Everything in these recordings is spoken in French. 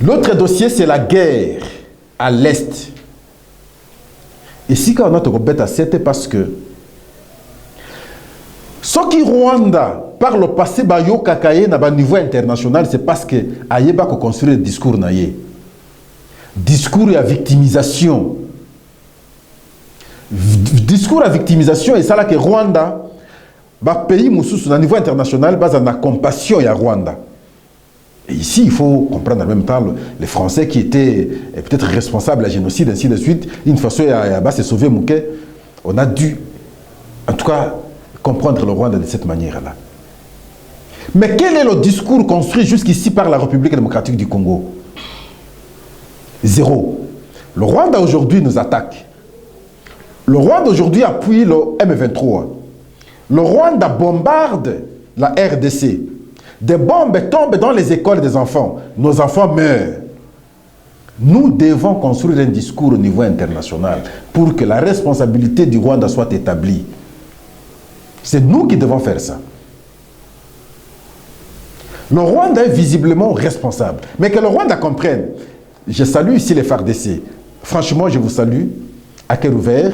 L'autre dossier, c'est la guerre à l'Est. Et si on a te rebête à c'était parce que ce qui Rwanda, par le passé, bayo kakaye na ba niveau international, c'est parce que ayeba ko construire le discours naye. Discours à victimisation. Discours à victimisation, et ça là que Rwanda, ba pays moussous au niveau international, base en compassion à Rwanda. Et ici, il faut comprendre en même temps les Français qui étaient peut-être responsables de la génocide, ainsi de suite. Une façon à se sauver Mouké, on a dû, en tout cas, comprendre le Rwanda de cette manière-là. Mais quel est le discours construit jusqu'ici par la République démocratique du Congo? Zéro. Le Rwanda aujourd'hui nous attaque. Le Rwanda aujourd'hui appuie le M23. Le Rwanda bombarde la RDC. Des bombes tombent dans les écoles des enfants. Nos enfants meurent. Nous devons construire un discours au niveau international pour que la responsabilité du Rwanda soit établie. C'est nous qui devons faire ça. Le Rwanda est visiblement responsable. Mais que le Rwanda comprenne. Je salue ici les FARDC. Franchement, je vous salue à cœur ouvert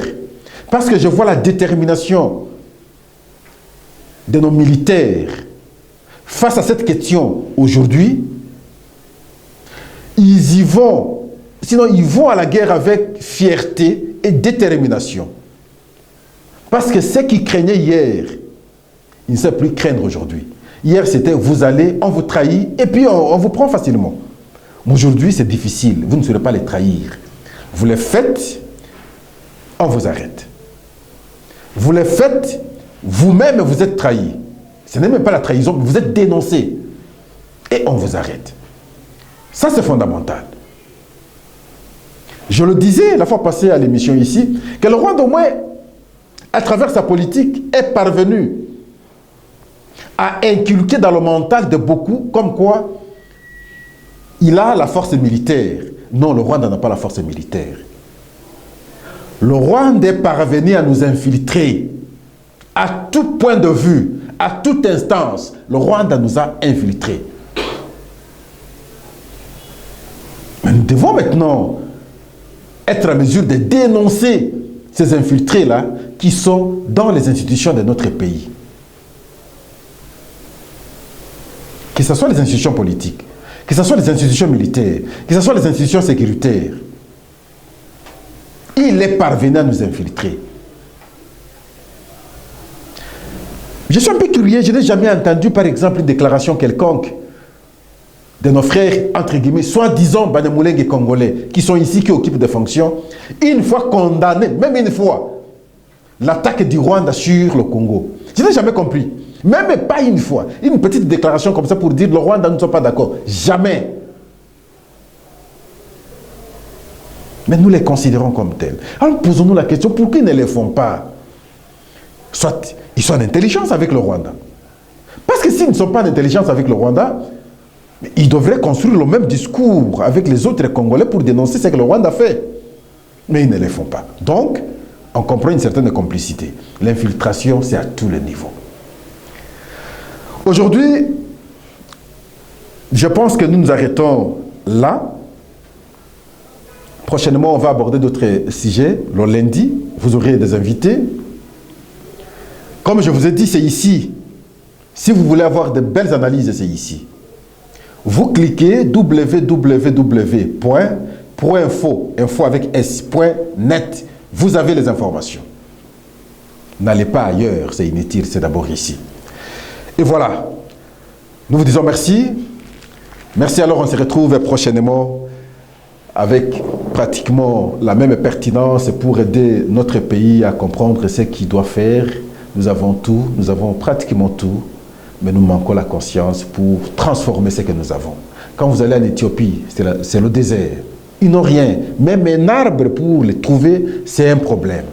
parce que je vois la détermination de nos militaires face à cette question aujourd'hui. Ils y vont, sinon ils vont à la guerre avec fierté et détermination. Parce que ce qu'ils craignaient hier, ils ne savent plus craindre aujourd'hui. Hier, c'était vous allez, on vous trahit et puis on vous prend facilement. Aujourd'hui, c'est difficile. Vous ne saurez pas les trahir. Vous les faites, on vous arrête. Vous les faites, vous-même, vous êtes trahi. Ce n'est même pas la trahison, vous êtes dénoncé. Et on vous arrête. Ça, c'est fondamental. Je le disais la fois passée à l'émission ici, que le Rwanda, au moins, à travers sa politique, est parvenu à inculquer dans le mental de beaucoup, comme quoi il a la force militaire. Non, le Rwanda n'a pas la force militaire. Le Rwanda est parvenu à nous infiltrer. À tout point de vue, à toute instance, le Rwanda nous a infiltrés. Mais nous devons maintenant être à mesure de dénoncer ces infiltrés-là qui sont dans les institutions de notre pays. Que ce soit les institutions politiques, que ce soit les institutions militaires, que ce soit les institutions sécuritaires. Il est parvenu à nous infiltrer. Je suis un peu curieux, je n'ai jamais entendu par exemple une déclaration quelconque de nos frères, entre guillemets, soi-disant Banyamulenge et Congolais, qui sont ici, qui occupent des fonctions, une fois condamnés, même une fois, l'attaque du Rwanda sur le Congo. Je n'ai jamais compris. Même pas une fois. Une petite déclaration comme ça pour dire le Rwanda ne sont pas d'accord. Jamais. Mais nous les considérons comme tels. Alors posons-nous la question, pourquoi ils ne les font pas? Soit ils sont en intelligence avec le Rwanda. Parce que s'ils ne sont pas en intelligence avec le Rwanda, ils devraient construire le même discours avec les autres Congolais pour dénoncer ce que le Rwanda fait. Mais ils ne les font pas. Donc, on comprend une certaine complicité. L'infiltration, c'est à tous les niveaux. Aujourd'hui, je pense que nous nous arrêtons là. Prochainement, on va aborder d'autres sujets. Le lundi, vous aurez des invités. Comme je vous ai dit, c'est ici. Si vous voulez avoir de belles analyses, c'est ici. Vous cliquez www.info, info avec s.net. Vous avez les informations. N'allez pas ailleurs, c'est inutile, c'est d'abord ici. Et voilà. Nous vous disons merci. Merci, alors on se retrouve prochainement avec pratiquement la même pertinence pour aider notre pays à comprendre ce qu'il doit faire. Nous avons tout, nous avons pratiquement tout, mais nous manquons la conscience pour transformer ce que nous avons. Quand vous allez en Éthiopie, c'est le désert. Ils n'ont rien. Même un arbre pour les trouver, c'est un problème.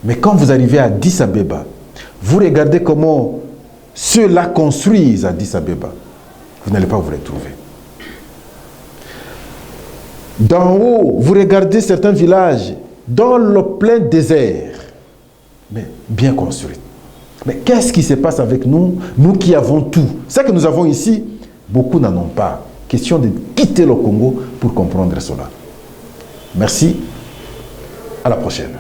Mais quand vous arrivez à Addis Abeba, vous regardez comment ceux-là construisent à Addis Abeba. Vous n'allez pas vous les trouver. D'en haut, vous regardez certains villages dans le plein désert, mais bien construits. Mais qu'est-ce qui se passe avec nous, nous qui avons tout? Ce que nous avons ici, beaucoup n'en ont pas. Question de quitter le Congo pour comprendre cela. Merci. À la prochaine.